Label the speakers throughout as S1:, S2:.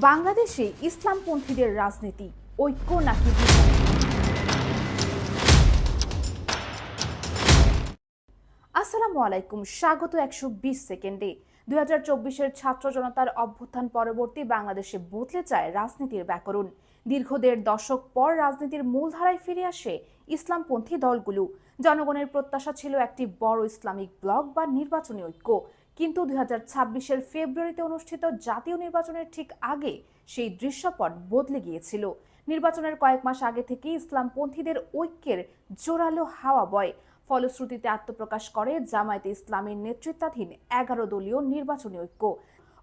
S1: বাংলাদেশে ইসলামপন্থীদের রাজনীতি ঐক্য নাকি আসসালামু আলাইকুম, স্বাগত 120 সেকেন্ডে। 2024-এর ছাত্র জনতার অভ্যুত্থান পরবর্তী বাংলাদেশে বদলে যায় রাজনীতির ব্যাকরণ। দীর্ঘ 1.5 দশক পর রাজনীতির মূলধারায় ফিরে আসে ইসলামপন্থী দলগুলো। জনগণের প্রত্যাশা ছিল একটি বড় ইসলামিক ব্লক বা নির্বাচনী ঐক্য, কিন্তু 2026-এর ফেব্রুয়ারিতে অনুষ্ঠিত জাতীয় নির্বাচনের ঠিক আগে সেই দৃশ্যপট বদলে গিয়েছিল। নির্বাচনের কয়েক মাস আগে থেকে ইসলামপন্থীদের ঐক্যের জোরালো হাওয়া বয়। ফলশ্রুতিতে আত্মপ্রকাশ করে জামায়াতে ইসলামীর নেতৃত্বাধীন 11 দলীয় নির্বাচনী ঐক্য।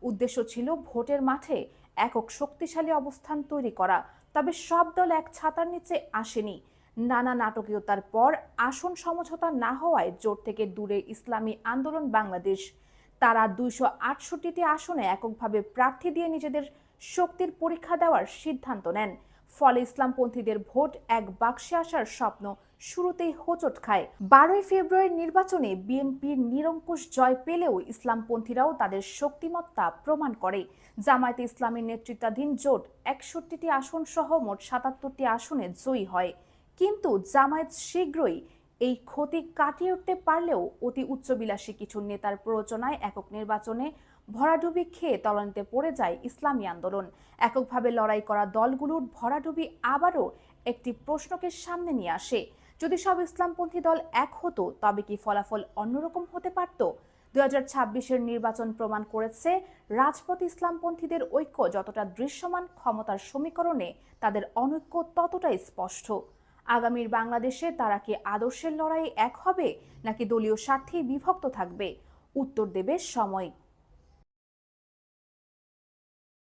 S1: উদ্দেশ্য ছিল ভোটের মাঠে একক শক্তিশালী অবস্থান তৈরি করা। তবে সব দল এক ছাতার নিচে আসেনি। নানা নাটকীয়তার পর আসন সমঝোতা না হওয়ায় জোট থেকে দূরে ইসলামী আন্দোলন বাংলাদেশ। তারা 268টি আসনে এককভাবে প্রার্থী দিয়ে নিজেদের শক্তির পরীক্ষা দেওয়ার সিদ্ধান্ত নেন। ফলে ইসলামপন্থীদের ভোট এক বাক্সে আসার স্বপ্ন শুরুতেই হোঁচট খায়। 12 ফেব্রুয়ারির নির্বাচনে বিএনপির নিরঙ্কুশ জয় পেলেও ইসলামপন্থীরাও তাদের শক্তিমত্তা প্রমাণ করে। জামায়াতে ইসলামীর নেতৃত্বাধীন জোট 61টি আসন সহ মোট 77টি আসনে জয়ী হয়। কিন্তু জামায়াত শীঘ্রই এই ক্ষতি কাটিয়ে উঠতে পারলেও অতি উচ্চবিলাসী কিছু নেতার প্ররোচনায় একক নির্বাচনে ভরাডুবি খেয়ে তলানিতে পড়ে যায় ইসলামী আন্দোলন। এককভাবে লড়াই করা দলগুলোর ভরাডুবি আবারও একটি প্রশ্নকে সামনে নিয়ে আসে, যদি সব ইসলামপন্থী দল এক হতো তবে কি ফলাফল অন্যরকম হতে পারত? 2026-এর নির্বাচন প্রমাণ করেছে রাজপথ ইসলামপন্থীদের ঐক্য যতটা দৃশ্যমান, ক্ষমতার সমীকরণে তাদের অনৈক্য ততটাই স্পষ্ট। আগামীর বাংলাদেশে তারা কি আদর্শের লড়াইয়ে এক হবে নাকি দলীয় স্বার্থেই বিভক্ত থাকবে? উত্তর দেবে সময়।